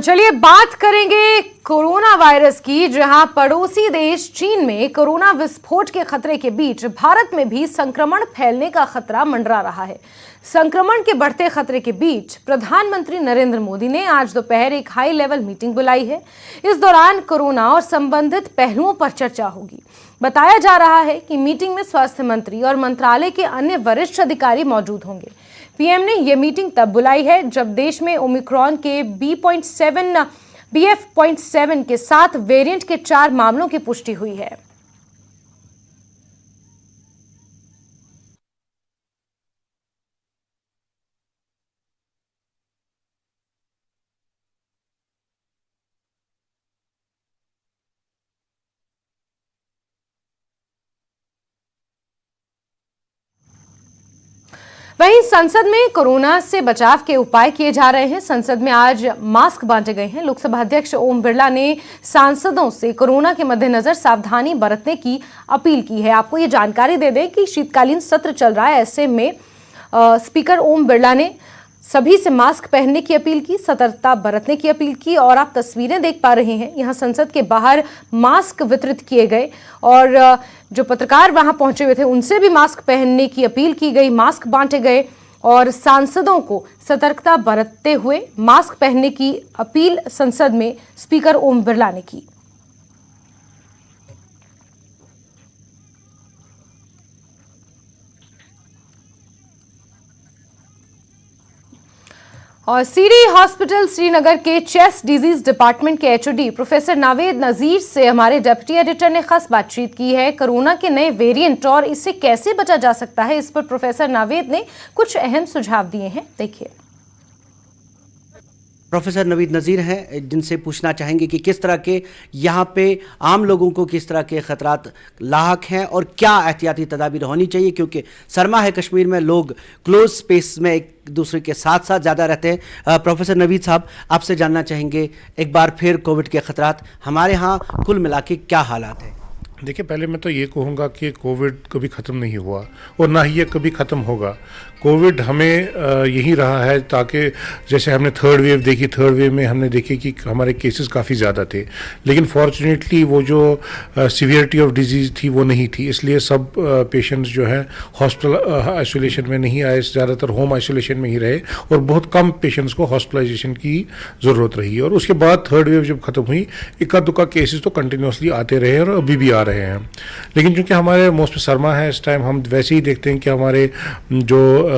तो चलिए बात करेंगे कोरोना वायरस की, जहां पड़ोसी देश चीन में कोरोना विस्फोट के खतरे के बीच भारत में भी संक्रमण फैलने का खतरा मंडरा रहा है। संक्रमण के बढ़ते खतरे के बीच प्रधानमंत्री नरेंद्र मोदी ने आज दोपहर एक हाई लेवल मीटिंग बुलाई है। इस दौरान कोरोना और संबंधित पहलुओं पर चर्चा होगी। बताया जा रहा है कि मीटिंग में स्वास्थ्य मंत्री और मंत्रालय के अन्य वरिष्ठ अधिकारी मौजूद होंगे। पीएम ने यह मीटिंग तब बुलाई है जब देश में ओमिक्रॉन के BF.7 के 7 वेरिएंट के 4 मामलों की पुष्टि हुई है। वहीं संसद में कोरोना से बचाव के उपाय किए जा रहे हैं। संसद में आज मास्क बांटे गए हैं। लोकसभा अध्यक्ष ओम बिरला ने सांसदों से कोरोना के मद्देनजर सावधानी बरतने की अपील की है। आपको ये जानकारी दे दें कि शीतकालीन सत्र चल रहा है, ऐसे में स्पीकर ओम बिरला ने सभी से मास्क पहनने की अपील की, सतर्कता बरतने की अपील की। और आप तस्वीरें देख पा रहे हैं, यहाँ संसद के बाहर मास्क वितरित किए गए और जो पत्रकार वहां पहुंचे हुए थे उनसे भी मास्क पहनने की अपील की गई। मास्क बांटे गए और सांसदों को सतर्कता बरतते हुए मास्क पहनने की अपील संसद में स्पीकर ओम बिरला ने की। और सीडी हॉस्पिटल श्रीनगर के चेस्ट डिजीज डिपार्टमेंट के एचओडी प्रोफेसर नावेद नजीर से हमारे डिप्टी एडिटर ने खास बातचीत की है। कोरोना के नए वेरिएंट और इससे कैसे बचा जा सकता है, इस पर प्रोफेसर नावेद ने कुछ अहम सुझाव दिए हैं। देखिए। प्रोफेसर नवीद नज़ीर हैं, जिनसे पूछना चाहेंगे कि किस तरह के यहाँ पे आम लोगों को किस तरह के खतरात लाहक हैं और क्या एहतियाती तदाबीर होनी चाहिए, क्योंकि सरमा है कश्मीर में, लोग क्लोज स्पेस में एक दूसरे के साथ साथ ज़्यादा रहते हैं। प्रोफेसर नवीद साहब, आपसे जानना चाहेंगे एक बार फिर कोविड के खतरात हमारे यहाँ कुल मिला के क्या हालात हैं? देखिए, पहले मैं तो ये कहूँगा कि कोविड कभी ख़त्म नहीं हुआ और ना ही ये कभी ख़त्म होगा। कोविड हमें यही रहा है, ताकि जैसे हमने थर्ड वेव देखी, थर्ड वेव में हमने देखे कि हमारे केसेस काफ़ी ज़्यादा थे, लेकिन फॉर्चुनेटली वो जो सीवियरिटी ऑफ डिजीज़ थी वो नहीं थी। इसलिए सब पेशेंट्स जो हैं हॉस्पिटल आइसोलेशन में नहीं आए, ज़्यादातर होम आइसोलेशन में ही रहे और बहुत कम पेशेंट्स को हॉस्पिटलाइजेशन की ज़रूरत रही। और उसके बाद थर्ड वेव जब ख़त्म हुई, इक्का दुक्का केसेस तो कंटिन्यूसली आते रहे और अभी भी आ रहे हैं। लेकिन चूँकि हमारे मौसम सरमा है इस टाइम, हम वैसे ही देखते हैं कि हमारे जो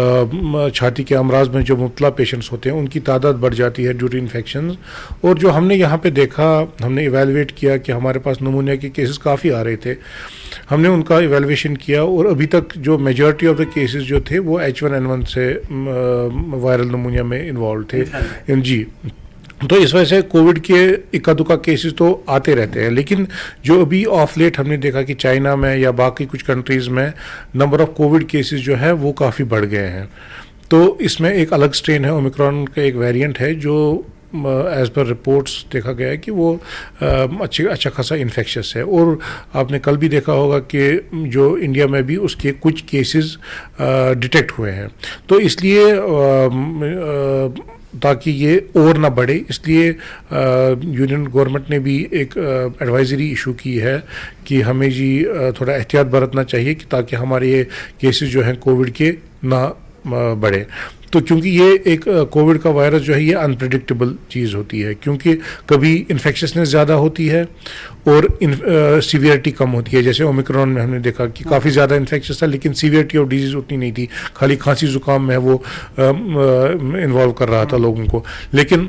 छाती के अमराज में जो मुब्तला पेशेंट्स होते हैं उनकी तादाद बढ़ जाती है ड्यू टू इन्फेक्शन। और जो हमने यहाँ पे देखा, हमने इवेलुएट किया कि हमारे पास नमूनिया के केसेस काफ़ी आ रहे थे। हमने उनका इवेलुएशन किया और अभी तक जो मेजॉरिटी ऑफ द केसेस जो थे वो H1N1 से वायरल नमूनिया में इन्वॉल्व थे जी। तो इस वजह से कोविड के इक्का दुक्का केसेस तो आते रहते हैं, लेकिन जो अभी ऑफ लेट हमने देखा कि चाइना में या बाकी कुछ कंट्रीज़ में नंबर ऑफ़ कोविड केसेस जो है वो काफ़ी बढ़ गए हैं। तो इसमें एक अलग स्ट्रेन है, ओमिक्रॉन का एक वेरिएंट है जो एज़ पर रिपोर्ट्स देखा गया है कि वो अच्छा खासा इन्फेक्शस है। और आपने कल भी देखा होगा कि जो इंडिया में भी उसके कुछ केसेस डिटेक्ट हुए हैं। तो इसलिए ताकि ये और ना बढ़े, इसलिए यूनियन गवर्नमेंट ने भी एक एडवाइजरी इशू की है कि हमें जी थोड़ा एहतियात बरतना चाहिए कि ताकि हमारे ये केसेस जो हैं कोविड के ना बढ़े। तो क्योंकि ये एक कोविड का वायरस जो है ये अनप्रेडिक्टेबल चीज़ होती है, क्योंकि कभी इन्फेक्शसनेस ज़्यादा होती है और सीवियरिटी कम होती है। जैसे ओमिक्रॉन में हमने देखा कि काफ़ी ज़्यादा इन्फेक्शस था, लेकिन सीवियरिटी ऑफ डिजीज़ उतनी नहीं थी, खाली खांसी ज़ुकाम में वो इन्वॉल्व कर रहा था लोगों को। लेकिन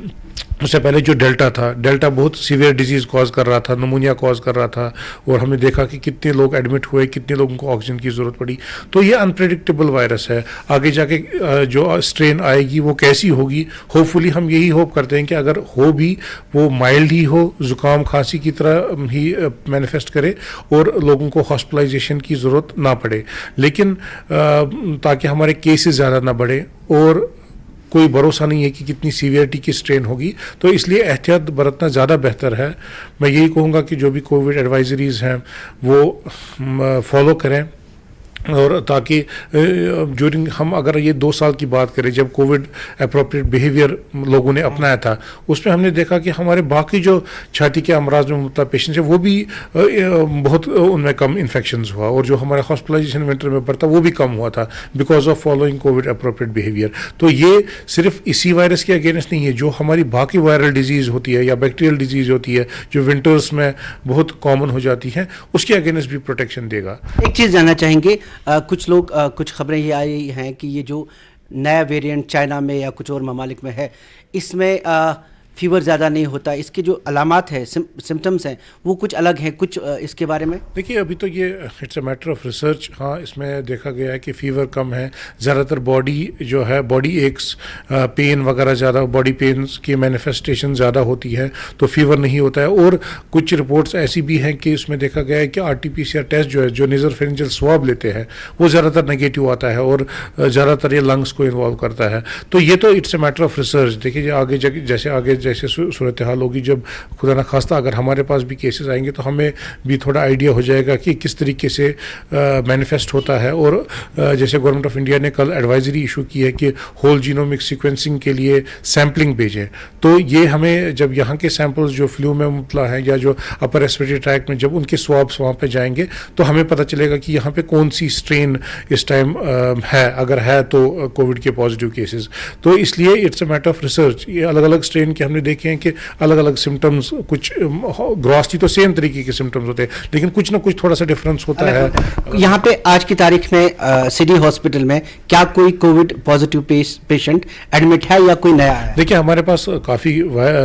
उससे पहले जो डेल्टा था, डेल्टा बहुत सीवियर डिजीज़ कॉज कर रहा था, नमूनिया कॉज कर रहा था, और हमने देखा कि कितने लोग एडमिट हुए, कितने लोगों को ऑक्सीजन की ज़रूरत पड़ी। तो ये अनप्रेडिक्टेबल वायरस है। आगे जाके जो स्ट्रेन आएगी वो कैसी होगी, होपफुली हम यही होप करते हैं कि अगर हो भी वो माइल्ड ही हो, ज़ुकाम खांसी की तरह ही मैनिफेस्ट करे और लोगों को हॉस्पिटलाइजेशन की ज़रूरत ना पड़े। लेकिन ताकि हमारे केसेस ज़्यादा ना बढ़े, और कोई भरोसा नहीं है कि कितनी सीवियरिटी की स्ट्रेन होगी, तो इसलिए एहतियात बरतना ज़्यादा बेहतर है। मैं यही कहूँगा कि जो भी कोविड एडवाइजरीज़ हैं वो फॉलो करें और ताकि ड्यूरिंग हम अगर ये 2 साल की बात करें जब कोविड अप्रोप्रिएट बिहेवियर लोगों ने अपनाया था, उसमें हमने देखा कि हमारे बाकी जो छाती के अमराज में मुब्तला पेशेंट्स हैं वो भी बहुत उनमें कम इन्फेक्शंस हुआ, और जो हमारा हॉस्पिटलाइजेशन विंटर में पड़ता वो भी कम हुआ था because of following Covid appropriate behaviour. तो ये सिर्फ इसी वायरस के अगेंस्ट नहीं है, जो हमारी बाकी वायरल डिजीज़ होती है या बैक्टीरियल डिजीज़ होती है जो विंटर्स में बहुत कॉमन हो जाती हैं, उसके अगेंस्ट भी प्रोटेक्शन देगा। एक चीज़ जानना चाहेंगे, कुछ लोग कुछ खबरें ये आई हैं कि ये जो नया वेरिएंट चाइना में या कुछ और ममालिक में है, इसमें फीवर ज़्यादा नहीं होता, इसके जो अलामात है सिम्टम्स हैं वो कुछ अलग हैं, कुछ इसके बारे में देखिए अभी तो ये it's a matter of research. हाँ, इसमें देखा गया है कि फ़ीवर कम है, ज़्यादातर बॉडी जो है बॉडी एक्स, पेन वगैरह ज़्यादा, बॉडी पेन्स की मैनिफेस्टेशन ज़्यादा होती है, तो फीवर नहीं होता है। और कुछ रिपोर्ट्स ऐसी भी हैं कि उसमें देखा गया है कि RT-PCR टेस्ट जो है, जो नेज़ोफेरिंजियल स्वाब लेते हैं, वो ज़्यादातर नेगेटिव आता है और ज़्यादातर ये लंग्स को इन्वॉल्व करता है। तो ये तो it's a matter of research. देखिए आगे जैसे सूरत हाल होगी, जब खुदा न खास्ता अगर हमारे पास भी केसेस आएंगे तो हमें भी थोड़ा आइडिया हो जाएगा कि किस तरीके से मैनिफेस्ट होता है। और जैसे गवर्नमेंट ऑफ इंडिया ने कल एडवाइजरी इशू की है कि होल जीनोमिक सीक्वेंसिंग के लिए सैम्पलिंग भेजें, तो ये हमें जब यहाँ के सैंपल्स जो फ्लू में मुबतला हैं या जो अपर रेस्पिरेटरी ट्रैक्ट में, जब उनके स्वाब्स वहाँ पे जाएंगे तो हमें पता चलेगा कि यहाँ पे कौन सी स्ट्रेन इस टाइम है, अगर है तो कोविड के पॉजिटिव केसेस। तो इसलिए it's a matter of research. ये अलग अलग स्ट्रेन के हमने देखे हैं कि अलग अलग सिम्टम्स, कुछ ग्रॉसली तो सेम तरीके के सिम्टम्स होते हैं, लेकिन कुछ ना कुछ थोड़ा सा डिफरेंस होता है। यहाँ पे आज की तारीख में सिटी हॉस्पिटल में क्या कोई कोविड पॉजिटिव पेशेंट एडमिट है या कोई नया है? देखिए हमारे पास काफ़ी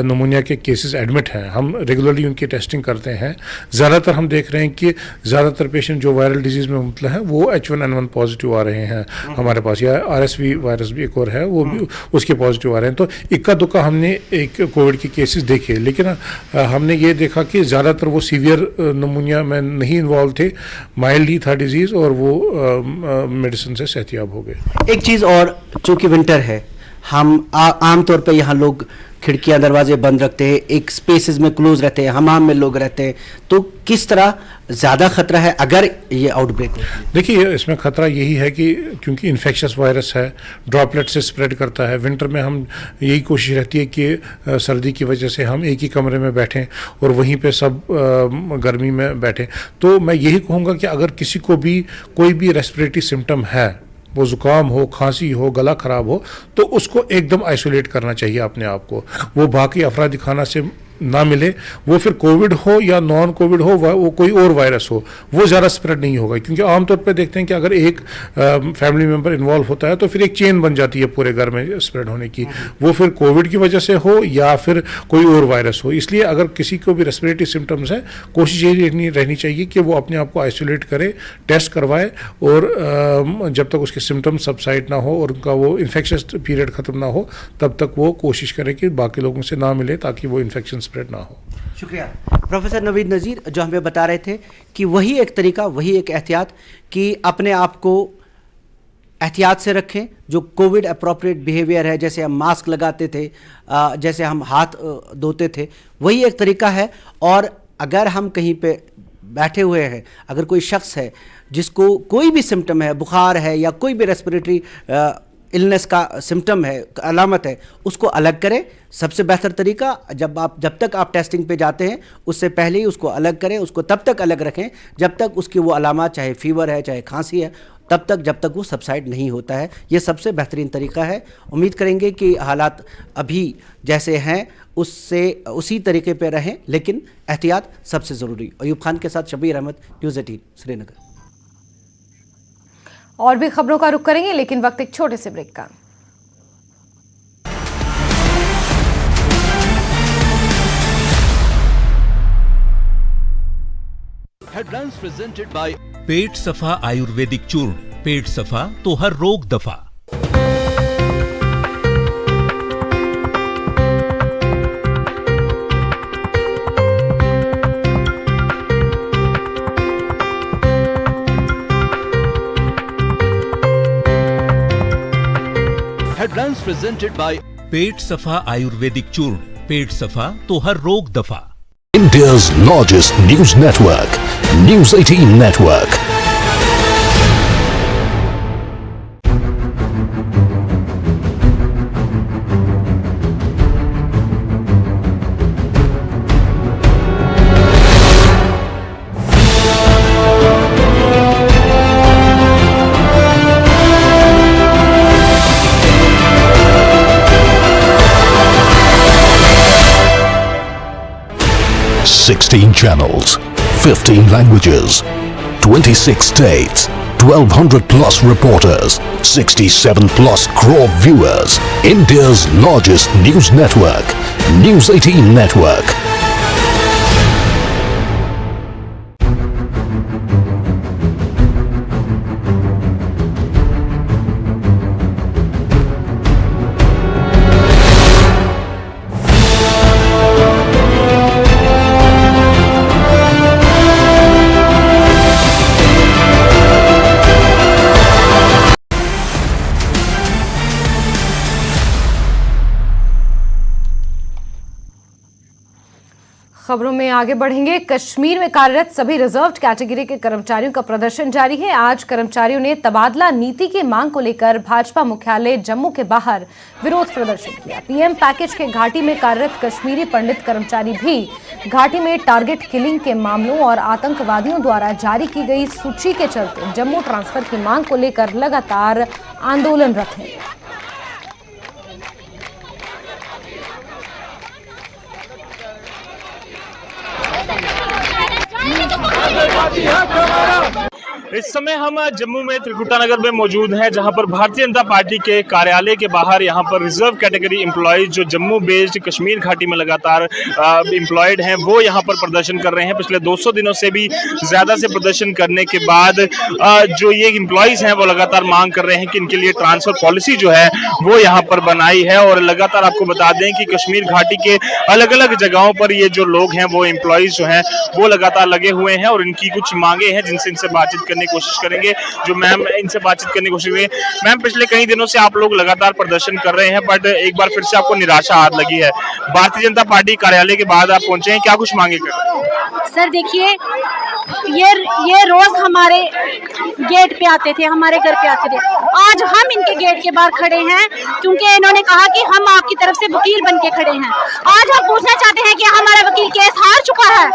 नमूनिया के केसेस एडमिट हैं, हम रेगुलरली उनकी टेस्टिंग करते हैं। ज़्यादातर हम देख रहे हैं कि ज़्यादातर पेशेंट जो वायरल डिजीज़ में मुबतला हैं वो H1N1 पॉजिटिव आ रहे हैं हमारे पास, या RSV वायरस भी एक और है वो भी उसके पॉजिटिव आ रहे हैं। तो इक्का दुक्का हमने एक कोविड के केसेस देखे, लेकिन हमने ये देखा कि ज़्यादातर वो सीवियर नमूनिया में नहीं इन्वॉल्व थे, माइल्डली था डिजीज़ और वो मेडिसिन से सेहतियाब हो गए। एक चीज़ और, चूँकि विंटर है, हम आमतौर पे यहाँ लोग खिड़कियाँ दरवाजे बंद रखते हैं, एक स्पेसेस में क्लोज रहते हैं, हमाम में लोग रहते हैं, तो किस तरह ज़्यादा खतरा है अगर ये आउटब्रेक हो? देखिए इसमें खतरा यही है कि क्योंकि इन्फेक्शस वायरस है, ड्रॉपलेट से स्प्रेड करता है। विंटर में हम यही कोशिश रहती है कि सर्दी की वजह से हम एक ही कमरे में बैठें और वहीं पे सब गर्मी में बैठें। तो मैं यही कहूँगा कि अगर किसी को भी कोई भी रेस्पिरेटरी सिम्टम है, वो ज़ुकाम हो, खांसी हो, गला ख़राब हो, तो उसको एकदम आइसोलेट करना चाहिए अपने आप को। वो बाकी अफरादी खाना से ना मिले, वो फिर कोविड हो या नॉन कोविड हो, वो कोई और वायरस हो, वो ज़्यादा स्प्रेड नहीं होगा। क्योंकि आमतौर पर देखते हैं कि अगर एक फैमिली मेम्बर इन्वॉल्व होता है तो फिर एक चेन बन जाती है पूरे घर में स्प्रेड होने की, वो फिर कोविड की वजह से हो या फिर कोई और वायरस हो। इसलिए अगर किसी को भी रेस्पिरेटरी सिम्टम्स है, कोशिश यही रहनी चाहिए कि वो अपने आप को आइसोलेट करे, टेस्ट करवाए, और जब तक उसके सिम्टम्स सबसाइड ना हो और उनका वो इन्फेक्शस पीरियड ख़त्म ना हो, तब तक वो कोशिश करे कि बाकी लोगों से ना मिले ताकि वो इन्फेक्शन स्प्रेड ना हो। शुक्रिया प्रोफेसर नवीद नज़ीर, जो हमें बता रहे थे कि वही एक तरीका, वही एक एहतियात कि अपने आप को एहतियात से रखें। जो कोविड अप्रोप्रिएट बिहेवियर है, जैसे हम मास्क लगाते थे, जैसे हम हाथ धोते थे, वही एक तरीका है। और अगर हम कहीं पे बैठे हुए हैं, अगर कोई शख्स है जिसको कोई भी सिम्टम है, बुखार है या कोई भी रेस्पिरेटरी इलनेस का सिम्टम है, अलामत है, उसको अलग करें। सबसे बेहतर तरीका, जब तक आप टेस्टिंग पे जाते हैं उससे पहले ही उसको अलग करें, उसको तब तक अलग रखें जब तक उसकी वो अलामत, चाहे फीवर है चाहे खांसी है, तब तक जब तक वो सबसाइड नहीं होता है। ये सबसे बेहतरीन तरीका है। उम्मीद करेंगे कि हालात अभी जैसे हैं उससे उसी तरीके पे रहें, लेकिन एहतियात सबसे ज़रूरी। अयूब खान के साथ शबीर अहमद, न्यूज़ 18 श्रीनगर। और भी खबरों का रुख करेंगे, लेकिन वक्त एक छोटे से ब्रेक का। हेडलाइंस प्रेजेंटेड बाय पेट सफा आयुर्वेदिक चूर्ण। पेट सफा तो हर रोग दफा। हेडलाइंस प्रेजेंटेड बाय पेट सफा आयुर्वेदिक चूर्ण। पेट सफा तो हर रोग दफा। India's largest news network, News 18 Network. 16 channels, 15 languages, 26 states, 1200 plus reporters, 67 plus crore viewers. India's largest news network, News 18 Network. खबरों में आगे बढ़ेंगे। कश्मीर में कार्यरत सभी रिजर्व्ड कैटेगरी के कर्मचारियों का प्रदर्शन जारी है। आज कर्मचारियों ने तबादला नीति की मांग को लेकर भाजपा मुख्यालय जम्मू के बाहर विरोध प्रदर्शन किया। पीएम पैकेज के घाटी में कार्यरत कश्मीरी पंडित कर्मचारी भी घाटी में टारगेट किलिंग के मामलों और आतंकवादियों द्वारा जारी की गई सूची के चलते जम्मू ट्रांसफर की मांग को लेकर लगातार आंदोलनरत हैं। इस समय हम जम्मू में त्रिकुटा नगर में मौजूद हैं, जहां पर भारतीय जनता पार्टी के कार्यालय के बाहर यहां पर रिजर्व कैटेगरी एम्प्लॉयज जो जम्मू बेस्ड कश्मीर घाटी में लगातार एम्प्लॉयड हैं वो यहां पर प्रदर्शन कर रहे हैं। पिछले 200 दिनों से भी ज़्यादा से प्रदर्शन करने के बाद जो ये एम्प्लॉयज़ हैं वो लगातार मांग कर रहे हैं कि इनके लिए ट्रांसफ़र पॉलिसी जो है वो यहाँ पर बनाई है। और लगातार आपको बता दें कि कश्मीर घाटी के अलग अलग जगहों पर ये जो लोग हैं वो एम्प्लॉयज़ जो हैं वो लगातार लगे हुए हैं और इनकी कुछ मांगे हैं जिनसे इनसे बातचीत करने की कोशिश करेंगे। जो मैम इनसे बातचीत करने की कोशिश करेंगे। मैम, पिछले कई दिनों से आप लोग लगातार प्रदर्शन कर रहे हैं, बट एक बार फिर से आपको निराशा हाथ लगी है। भारतीय जनता पार्टी कार्यालय के बाद आप पहुंचे हैं, क्या कुछ मांगे कर रहे हैं? सर देखिए, ये रोज हमारे गेट पे आते थे, हमारे घर पे आते थे। आज हम इनके गेट के बाहर खड़े हैं क्योंकि इन्होंने कहा कि हम आपकी तरफ से वकील बन के खड़े हैं। आज हम पूछना चाहते हैं कि हमारा वकील केस हार चुका है।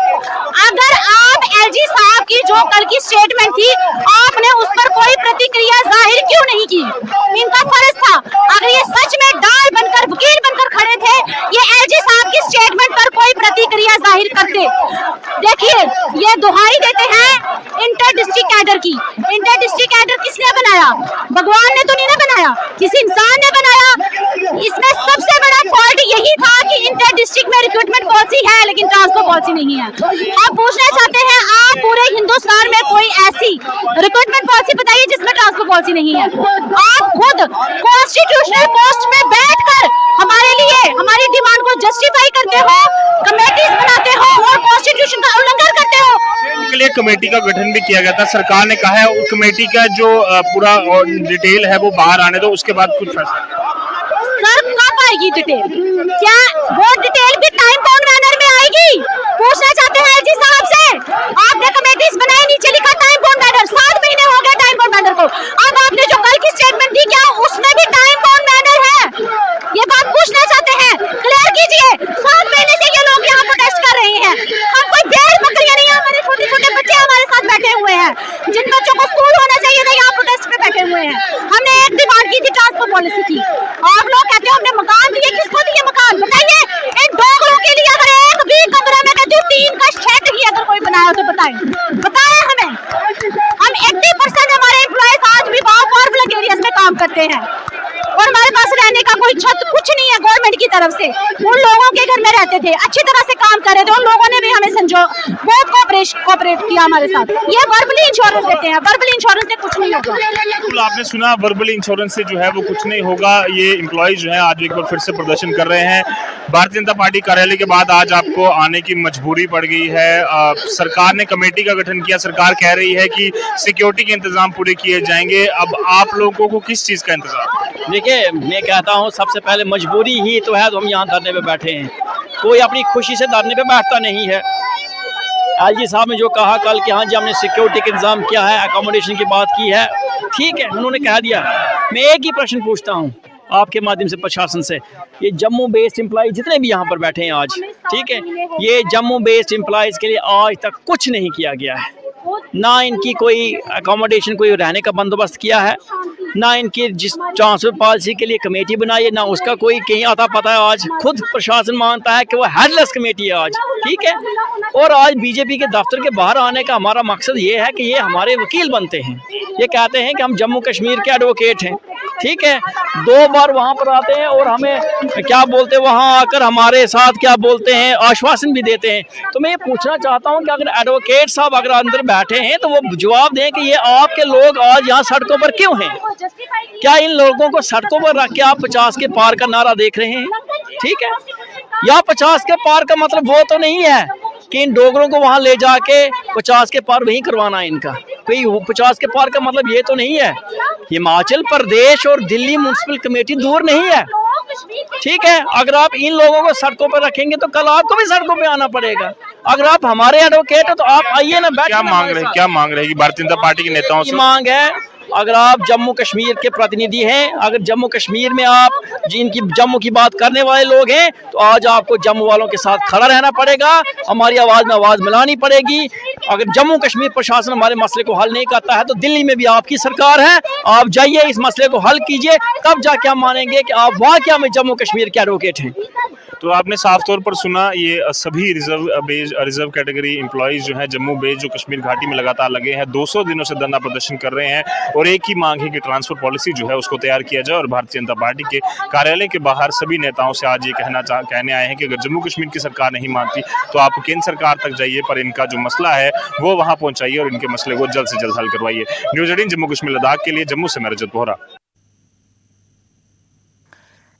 अगर आप एलजी साहब की जो कल की स्टेटमेंट थी, आपने उस पर कोई प्रतिक्रिया जाहिर क्यों नहीं की? इनका फर्ज था। अगर ये सच में डाल बनकर वकील बनकर खड़े थे, ये एलजी साहब की स्टेटमेंट पर कोई प्रतिक्रिया जाहिर करते। देखिए, ये दुहाई देते हैं इंटर डिस्ट्रिक्ट कैडर की। इंटर डिस्ट्रिक्ट कैडर किसने बनाया? भगवान ने तो नहीं ना बनाया, किसी इंसान ने बनाया। इसमें सबसे बड़ा फॉल्ट यही था कि इंटर डिस्ट्रिक्ट में रिक्रूटमेंट पॉलिसी है लेकिन ट्रांसफर पॉलिसी नहीं है। आप पूछना चाहते हैं, आप पूरे हिंदुस्तान में कोई ऐसी रिक्रूटमेंट पॉलिसी बताइए जिसमें ट्रांसफर पॉलिसी नहीं है। आप खुद कॉन्स्टिट्यूशनल पोस्ट में बैठकर हमारे लिए हमारी डिमांड को जस्टिफाई करते हो, कमेटीज बनाते हो और कॉन्स्टिट्यूशन का उल्लंघन करते हो। इनके लिए कमेटी का गठन भी किया गया था। सरकार ने कहा है कमेटी का जो पूरा डिटेल है वो बाहर आने दो, उसके बाद कुछ फैसला। सर कब आएगी डिटेल? क्या वो डिटेल भी टाइम बाउंड मैनर में आएगी? पूछना चाहते हैं जी साहब से। आपने कमेटीज बनाई, नीचे लिखा टाइम बाउंड मैनर। 7 महीने हो गए टाइम बाउंड मैनर को। अब आपने जो कल की स्टेटमेंट दी, क्या उसमें भी टाइम बाउंड मैनर है? ये बात पूछना चाहते हैं, क्लियर कीजिए। 7 महीने से ये लोग यहाँ प्रोटेस्ट कर रहे हैं। हम कोई भेड़ बकरियां नहीं है, हमारे छोटे छोटे बच्चे हमारे साथ बैठे हुए हैं। जिन बच्चों को स्कूल होना चाहिए था, यहाँ प्रोटेस्ट पे बैठे हुए हैं। हमने एक डिमांड की थी ट्रांसफर पॉलिसी की। आप लोग कहते हो हमने मकान दिए, किसको दिए मकान? बताइए। इन डोगरों के लिए अगर एक भी कमरा में कहती हूँ 3 का शेड ही अगर कोई बनाया तो बताएं हमें। हम 80% हमारे एम्प्लॉयज आज भी फॉर्मल एरियाज में काम करते हैं और हमारे पास रहने का कोई छत कुछ नहीं है गवर्नमेंट की तरफ से। उन लोगों के घर में रहते थे, अच्छी तरह से काम कर रहे थे। उन लोगों ने भी हमें बहुत कोऑपरेट किया हमारे साथ। ये वर्बली इंश्योरेंस देते हैं, वर्बली इंश्योरेंस से कुछ नहीं होगा। बिल्कुल, आपने सुना, वर्बली इंश्योरेंस से जो है वो कुछ नहीं होगा। ये एम्प्लॉयज जो है आज एक बार फिर से प्रदर्शन कर रहे हैं। भारतीय जनता पार्टी कार्यालय के बाद आज आपको आने की मजबूरी पड़ गई है। सरकार ने कमेटी का गठन किया। सरकार कह रही है कि सिक्योरिटी के इंतजाम पूरे किए जाएंगे। अब आप लोगों को किस चीज़ का इंतजाम? देखिए, मैं कहता हूँ सबसे पहले मजबूरी ही तो है, तो हम यहाँ धरने पे बैठे हैं। कोई अपनी खुशी से धरने पे बैठता नहीं है। एलजी साहब ने जो कहा कल कि हाँ जी हमने सिक्योरिटी का इंतजाम किया है, अकोमोडेशन की बात की है, ठीक है, उन्होंने कह दिया। मैं एक ही प्रश्न पूछता हूँ आपके माध्यम से प्रशासन से, ये जम्मू बेस्ड एम्प्लॉय जितने भी यहाँ पर बैठे हैं आज, ठीक है, ये जम्मू बेस्ड एम्प्लॉयज़ के लिए आज तक कुछ नहीं किया गया है। ना इनकी कोई अकोमोडेशन, कोई रहने का बंदोबस्त किया है, ना इनकी जिस ट्रांसफर पॉलिसी के लिए कमेटी बनाई है, ना उसका कोई कहीं आता पता है। आज खुद प्रशासन मानता है कि वो हेडलेस कमेटी है आज, ठीक है। और आज बीजेपी के दफ्तर के बाहर आने का हमारा मकसद ये है कि ये हमारे वकील बनते हैं। ये कहते हैं कि हम जम्मू कश्मीर के एडवोकेट हैं, ठीक है। 2 बार वहाँ पर आते हैं और हमें क्या बोलते हैं, वहाँ आकर हमारे साथ क्या बोलते हैं, आश्वासन भी देते हैं। तो मैं ये पूछना चाहता हूँ कि अगर एडवोकेट साहब अगर अंदर बैठे हैं तो वो जवाब दें कि ये आपके लोग आज यहाँ सड़कों पर क्यों हैं। क्या इन लोगों को सड़कों पर रख के आप 50 के पार का नारा देख रहे हैं, ठीक है। या 50 के पार का मतलब वो तो नहीं है कि इन डोगरों को वहां ले जाके 50 के पार वहीं करवाना है इनका। कोई 50 के पार का मतलब ये तो नहीं है। हिमाचल प्रदेश और दिल्ली म्युनिसिपल कमेटी दूर नहीं है, ठीक है। अगर आप इन लोगों को सड़कों पर रखेंगे तो कल आपको भी सड़कों पे आना पड़ेगा। अगर आप हमारे एडवोकेट हो तो आप आइए ना, बैठ। क्या मांग रहेगी भारतीय जनता पार्टी के नेताओं से? मांग है, अगर आप जम्मू कश्मीर के प्रतिनिधि हैं, अगर जम्मू कश्मीर में आप जिनकी जम्मू की बात करने वाले लोग हैं, तो आज आपको जम्मू वालों के साथ खड़ा रहना पड़ेगा, हमारी आवाज़ में आवाज़ मिलानी पड़ेगी। अगर जम्मू कश्मीर प्रशासन हमारे मसले को हल नहीं करता है तो दिल्ली में भी आपकी सरकार है, आप जाइए इस मसले को हल कीजिए, तब जाके हम मानेंगे कि आप वाकई में जम्मू कश्मीर के एडवोकेट हैं। तो आपने साफ तौर पर सुना, ये सभी रिजर्व कैटेगरी एम्प्लॉइज जो हैं जम्मू बेस जो कश्मीर घाटी में लगातार लगे हैं, 200 दिनों से धरना प्रदर्शन कर रहे हैं और एक ही मांग है कि ट्रांसफर पॉलिसी जो है उसको तैयार किया जाए। और भारतीय जनता पार्टी के कार्यालय के बाहर सभी नेताओं से आज ये कहने आए हैं कि अगर जम्मू कश्मीर की सरकार नहीं मानती तो आप केंद्र सरकार तक जाइए, पर इनका जो मसला है वो वहाँ पहुँचाइए और इनके मसले को जल्द से जल्द हल करवाइए। न्यूज़ 18 जम्मू कश्मीर लद्दाख के लिए जम्मू से मैं रजत बोहरा।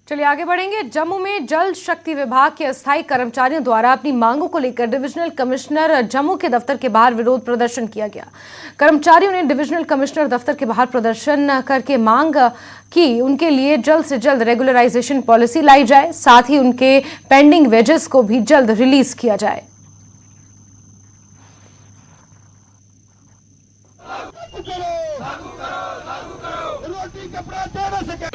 चलिए आगे बढ़ेंगे। जम्मू में जल शक्ति विभाग के अस्थायी कर्मचारियों द्वारा अपनी मांगों को लेकर डिविजनल कमिश्नर जम्मू के दफ्तर के बाहर विरोध प्रदर्शन किया गया। कर्मचारियों ने डिविजनल कमिश्नर दफ्तर के बाहर प्रदर्शन करके मांग की उनके लिए जल्द से जल्द रेगुलराइजेशन पॉलिसी लाई जाए, साथ ही उनके पेंडिंग वेजेस को भी जल्द रिलीज किया जाए।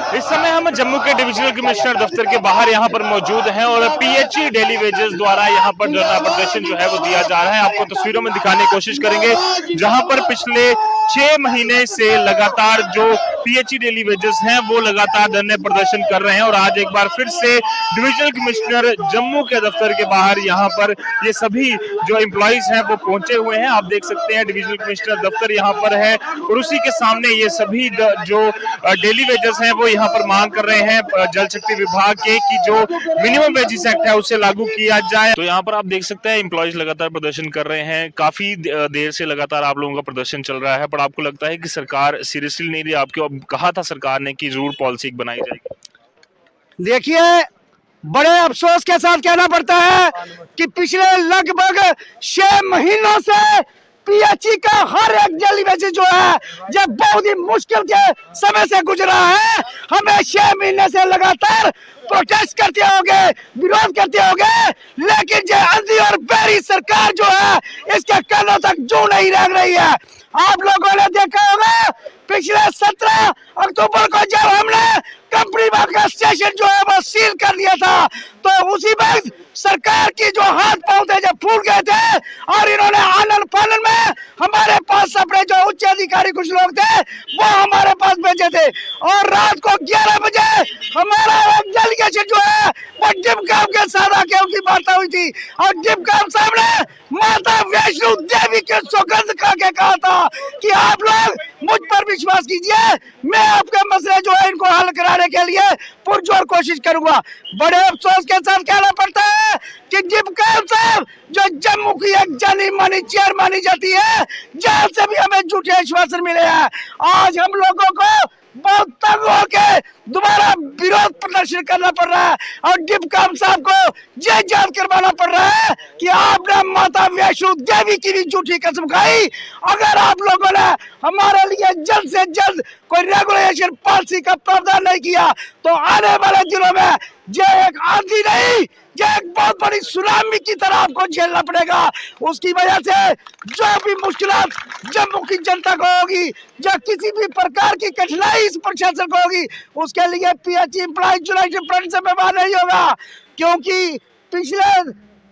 इस समय हम जम्मू के डिविजनल कमिश्नर दफ्तर के बाहर यहाँ पर मौजूद हैं और पीएचई डेली वेजेस द्वारा यहाँ पर धरना प्रदर्शन जो है वो दिया जा रहा है। आपको तस्वीरों में दिखाने की कोशिश करेंगे, जहाँ पर पिछले 6 महीने से लगातार जो पीएचई डेली वेजेस हैं वो लगातार धरने प्रदर्शन कर रहे हैं। और आज एक बार फिर से डिविजनल कमिश्नर जम्मू के दफ्तर के बाहर यहाँ पर ये सभी जो एम्प्लॉइज हैं वो पहुंचे हुए हैं। आप देख सकते हैं डिविजनल कमिश्नर दफ्तर यहाँ पर है और उसी के सामने ये सभी जो डेली वेजेस हैं वो यहाँ पर मांग कर रहे हैं जल शक्ति विभाग के कि जो मिनिमम वेजेस एक्ट है उसे लागू किया जाए। तो यहाँ पर आप देख सकते हैं एम्प्लॉइज लगातार प्रदर्शन कर रहे हैं। काफी देर से लगातार आप लोगों का प्रदर्शन चल रहा है, पर आपको लगता है कि सरकार सीरियसली नहीं रही? आपको कहा था सरकार ने कि जरूर पॉलिसी बनाई जाएगी। देखिए, बड़े अफसोस के साथ कहना पड़ता है कि पिछले लगभग 6 महीनों से पीएचई का हर एक डेली वेजेस जो है जब बहुत ही मुश्किल के समय से गुजरा है। हमें 6 महीने से लगातार प्रोटेस्ट करते होंगे, विरोध करते होंगे, लेकिन जो अंधी और बेरी सरकार जो है इसके कानों तक जू नहीं रह रही है। आप लोगों ने देखा होगा पिछले 17 अक्टूबर को जब हमने कंपनी बाग का स्टेशन जो है वो सील कर दिया था, तो उसी वक्त सरकार की जो हाथ पांव थे जब फूल गए थे और इन्होंने आनंद फानन में हमारे पास अपने जो उच्च अधिकारी कुछ लोग थे वो हमारे पास भेजे थे और रात को 11 बजे हमारा एक डेलीगेशन जो है वो डिमकाम के साथ आके उनकी वार्ता हुई थी और डिमकाम साहब ने माता वैष्णो देवी के सौगंध खा के कहा था कि आप लोग मुझ पर विश्वास कीजिए, मैं आपके मसले जो है इनको हल कराने के लिए पुरजोर कोशिश करूंगा। बड़े अफसोस के साथ कहना पड़ता है कि डिमकाम साहब जो जम्मू की एक जानी मानी चेयर मानी जाती है, जहां से भी हमें झूठे आश्वासन मिले हैं, आज हम लोगों को बहुत तंग होकर दोबारा विरोध प्रदर्शन करना पड़ रहा है और डिमकाम साहब को ये याद करवाना पड़ रहा है कि आपने माता वैष्णो देवी की भी झूठी कसम खाई। अगर आप लोगों ने हमारे लिए जल्द से जल्द कोई रेगुलेशन पॉलिसी का प्रावधान नहीं किया तो आने वाले दिनों में ये एक आंधी नहीं, ये एक बहुत बड़ी सुनामी की तरह आपको झेलना पड़ेगा। उसकी वजह से जो भी मुश्किलात जम्मू की जनता को होगी, जो किसी भी प्रकार की कठिनाई इस प्रशासन को होगी, उसके लिए पीएचई एम्प्लॉय यूनाइटेड फ्रंट से व्यवहार नहीं होगा। क्योंकि पिछले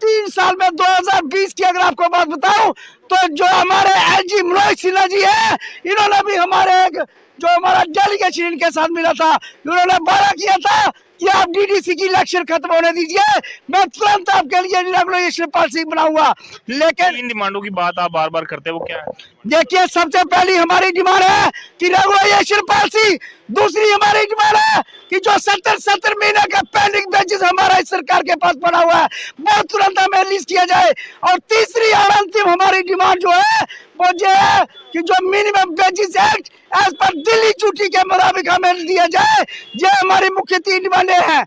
3 साल में 2020 की अगर आपको बात बताऊं तो जो हमारे एलजी मनोज सिन्हा जी है, इन्होंने भी हमारे एक जो हमारा डेलीगेशन इनके साथ मिला था, उन्होंने वादा किया था कि आप डीडीसी की इलेक्शन खत्म होने दीजिए, मैं तुरंत आपके लिए रेगुलेशन पॉलिसी बनाऊंगा। लेकिन इन डिमांडों की बात आप बार बार करते हो, वो क्या है? देखिए, सबसे पहली हमारी डिमांड है कि रेगुलेशन पॉलिसी। दूसरी हमारी डिमांड है कि जो 70 महीने का पेंडिंग बेसिस हमारा इस सरकार के पास पड़ा हुआ है वो तुरंत हमें रिलीज किया जाए। और तीसरी और अंतिम हमारी डिमांड जो है वो ये है कि जो minimum wages act as per Delhi चुटी के मुताबिक हमें दिया जाए। ये हमारी मुख्य 3 डिमांडें हैं।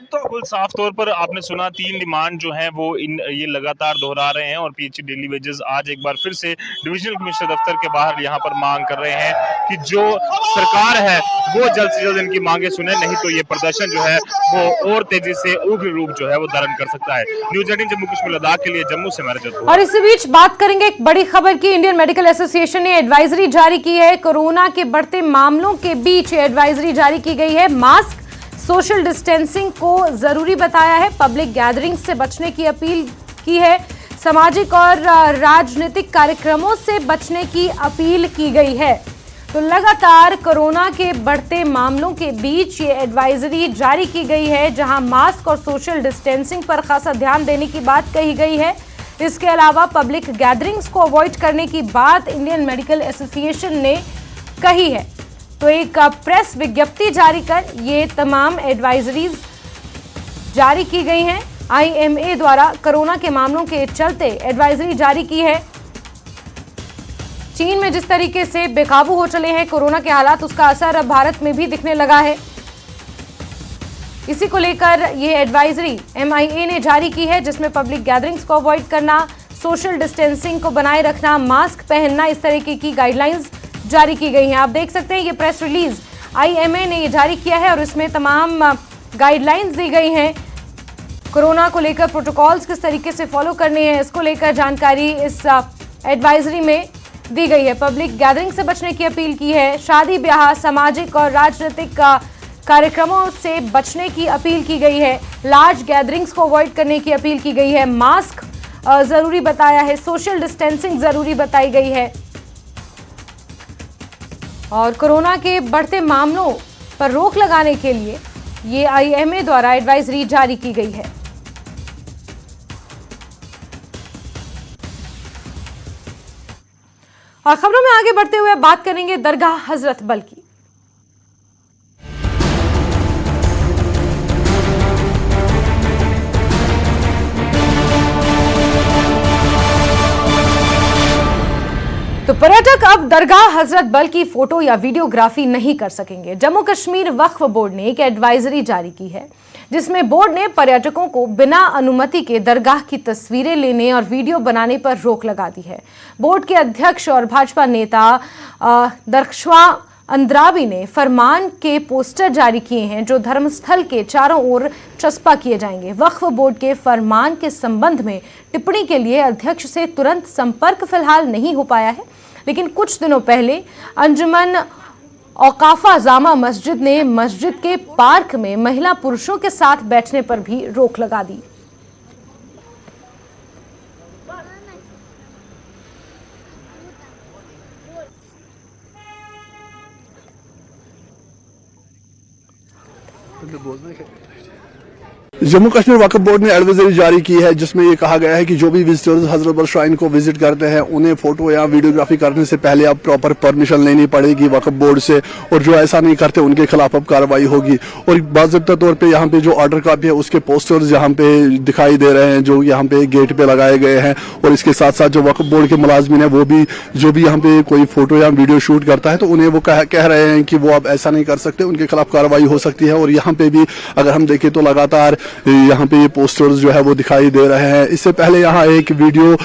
तो बिल्कुल साफ तौर पर आपने सुना 3 डिमांड जो है वो ये लगातार दोहरा रहे हैं और पीएचई डेली वेजेस आज एक बार फिर से डिविजनल कमिश्नर दफ्तर के बाहर यहाँ पर मांग कर रहे हैं कि जो सरकार है वो जल्द से जल्द इनकी मांगे सुने, नहीं तो ये प्रदर्शन जो है वो और तेजी से उग्र रूप जो है वो धारण कर सकता है। न्यूज़ 18 जम्मू कश्मीर लद्दाख के लिए जम्मू से मैं। और इसी बीच बात करेंगे एक बड़ी खबर की। इंडियन मेडिकल एसोसिएशन ने एडवाइजरी जारी की है। कोरोना के बढ़ते मामलों के बीच एडवाइजरी जारी की गई है। मास्क, सोशल डिस्टेंसिंग को जरूरी बताया है। पब्लिक गैदरिंग से बचने की अपील की है। सामाजिक और राजनीतिक कार्यक्रमों से बचने की अपील की गई है। तो लगातार कोरोना के बढ़ते मामलों के बीच ये एडवाइजरी जारी की गई है, जहां मास्क और सोशल डिस्टेंसिंग पर खासा ध्यान देने की बात कही गई है। इसके अलावा पब्लिक गैदरिंग्स को अवॉइड करने की बात इंडियन मेडिकल एसोसिएशन ने कही है। तो एक प्रेस विज्ञप्ति जारी कर ये तमाम एडवाइजरीज जारी की गई हैं। आईएमए द्वारा कोरोना के मामलों के चलते एडवाइजरी जारी की है। चीन में जिस तरीके से बेकाबू हो चले हैं कोरोना के हालात, उसका असर अब भारत में भी दिखने लगा है। इसी को लेकर ये एडवाइजरी एमआईए ने जारी की है, जिसमें पब्लिक गैदरिंग्स को अवॉइड करना, सोशल डिस्टेंसिंग को बनाए रखना, मास्क पहनना, इस तरीके की गाइडलाइंस जारी की गई हैं। आप देख सकते हैं ये प्रेस रिलीज आईएमए ने ये जारी किया है और इसमें तमाम गाइडलाइंस दी गई हैं। कोरोना को लेकर प्रोटोकॉल्स किस तरीके से फॉलो करने हैं, इसको लेकर जानकारी इस एडवाइजरी में दी गई है। पब्लिक गैदरिंग से बचने की अपील की है। शादी ब्याह, सामाजिक और राजनीतिक कार्यक्रमों से बचने की अपील की गई है। लार्ज गैदरिंग्स को अवॉइड करने की अपील की गई है। मास्क जरूरी बताया है। सोशल डिस्टेंसिंग जरूरी बताई गई है। और कोरोना के बढ़ते मामलों पर रोक लगाने के लिए ये आईएमए द्वारा एडवाइजरी जारी की गई है। और खबरों में आगे बढ़ते हुए बात करेंगे दरगाह हजरत बल की। तो पर्यटक अब दरगाह हजरत बल की फोटो या वीडियोग्राफी नहीं कर सकेंगे। जम्मू कश्मीर वक्फ बोर्ड ने एक एडवाइजरी जारी की है, जिसमें बोर्ड ने पर्यटकों को बिना अनुमति के दरगाह की तस्वीरें लेने और वीडियो बनाने पर रोक लगा दी है। बोर्ड के अध्यक्ष और भाजपा नेता दरख्वा अंद्राबी ने फरमान के पोस्टर जारी किए हैं, जो धर्मस्थल के चारों ओर चस्पा किए जाएंगे। वक्फ बोर्ड के फरमान के संबंध में टिप्पणी के लिए अध्यक्ष से तुरंत संपर्क फिलहाल नहीं हो पाया है, लेकिन कुछ दिनों पहले अंजुमन औकाफा जामा मस्जिद ने मस्जिद के पार्क में महिला पुरुषों के साथ बैठने पर भी रोक लगा दी। जम्मू कश्मीर वक्फ बोर्ड ने एडवाइजरी जारी की है, जिसमें ये कहा गया है कि जो भी विजिटर्स हजरत बल श्राइन को विजिट करते हैं उन्हें फोटो या वीडियोग्राफी करने से पहले अब प्रॉपर परमिशन लेनी पड़ेगी वक्फ बोर्ड से, और जो ऐसा नहीं करते उनके खिलाफ अब कार्रवाई होगी। और बाज़ाब्ता तौर पे यहाँ पे जो ऑर्डर कॉपी है उसके पोस्टर्स यहाँ पे दिखाई दे रहे हैं, जो यहाँ पे गेट पे लगाए गए हैं। और इसके साथ साथ जो वक्फ बोर्ड के मुलाजमीन है वो भी जो भी यहाँ पे कोई फोटो या वीडियो शूट करता है तो उन्हें वो कह रहे हैं कि वो अब ऐसा नहीं कर सकते, उनके खिलाफ कार्रवाई हो सकती है। और यहाँ पे भी अगर हम देखें तो लगातार यहाँ पे ये पोस्टर्स जो है वो दिखाई दे रहे हैं। इससे पहले यहाँ एक वीडियो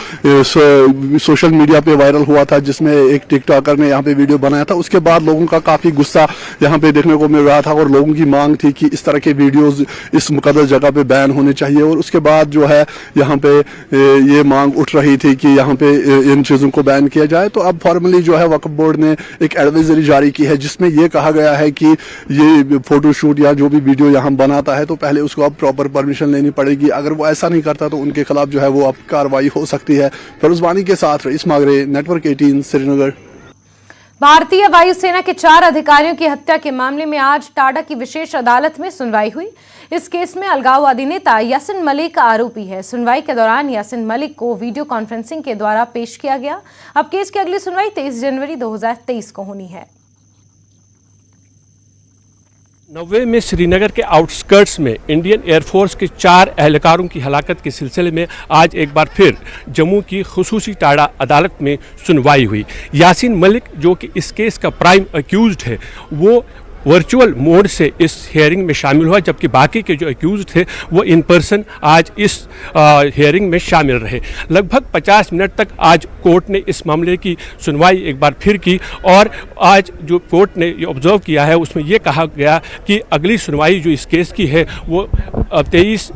सोशल मीडिया पे वायरल हुआ था, जिसमें एक टिकटॉकर ने यहाँ पे वीडियो बनाया था। उसके बाद लोगों का काफी गुस्सा यहाँ पे देखने को मिल रहा था और लोगों की मांग थी कि इस तरह के वीडियोस इस मुकद्दस जगह पे बैन होने चाहिए। और उसके बाद जो है यहाँ पे ये मांग उठ रही थी कि यहाँ पे इन चीजों को बैन किया जाए। तो अब फॉर्मली जो है वक्फ बोर्ड ने एक एडवाइजरी जारी की है, जिसमें ये कहा गया है कि ये फोटोशूट या जो भी वीडियो यहाँ बनाता है तो पहले उसको अब प्रॉपर परमिशन लेनी पड़ेगी। अगर वो ऐसा नहीं करता तो उनके खिलाफ जो है वो अब कार्रवाई हो सकती है। फिरोज वानी के साथ रईस मागरे, नेटवर्क 18 श्रीनगर। भारतीय वायुसेना के 4 अधिकारियों की हत्या के मामले में आज टाडा की विशेष अदालत में सुनवाई हुई। इस केस में अलगाववादी नेता यासिन मलिक आरोपी है। सुनवाई के दौरान यासिन मलिक को वीडियो कॉन्फ्रेंसिंग के द्वारा पेश किया गया। अब केस की अगली सुनवाई 23 जनवरी 2023 को होनी है। 90 में श्रीनगर के आउटस्कर्ट्स में इंडियन एयरफोर्स के 4 एहलकारों की हलाकत के सिलसिले में आज एक बार फिर जम्मू की खुसूसी टाडा अदालत में सुनवाई हुई। यासिन मलिक जो कि इस केस का प्राइम अक्यूज्ड है, वो वर्चुअल मोड से इस हियरिंग में शामिल हुआ, जबकि बाकी के जो अक्यूज्ड थे वो इन पर्सन आज इस हियरिंग में शामिल रहे। लगभग 50 मिनट तक आज कोर्ट ने इस मामले की सुनवाई एक बार फिर की और आज जो कोर्ट ने ये ऑब्जर्व किया है उसमें ये कहा गया कि अगली सुनवाई जो इस केस की है वो 23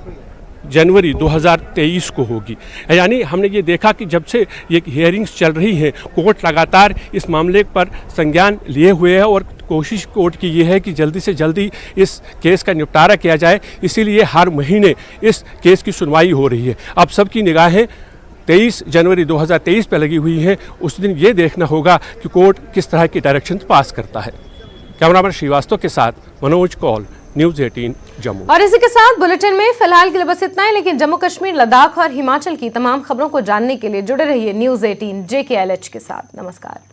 जनवरी 2023 को होगी। यानी हमने ये देखा कि जब से ये हियरिंग्स चल रही हैं, कोर्ट लगातार इस मामले पर संज्ञान लिए हुए है और कोशिश कोर्ट की ये है कि जल्दी से जल्दी इस केस का निपटारा किया जाए। इसीलिए हर महीने इस केस की सुनवाई हो रही है। अब सबकी निगाहें 23 जनवरी 2023 पर लगी हुई हैं। उस दिन ये देखना होगा कि कोर्ट किस तरह की डायरेक्शन पास करता है। कैमरामैन श्रीवास्तव के साथ मनोज कौल, न्यूज़ 18 जम्मू। और इसी के साथ बुलेटिन में फिलहाल के लिए बस इतना ही, लेकिन जम्मू कश्मीर, लद्दाख और हिमाचल की तमाम खबरों को जानने के लिए जुड़े रहिए न्यूज़ 18 JKLH के साथ। नमस्कार।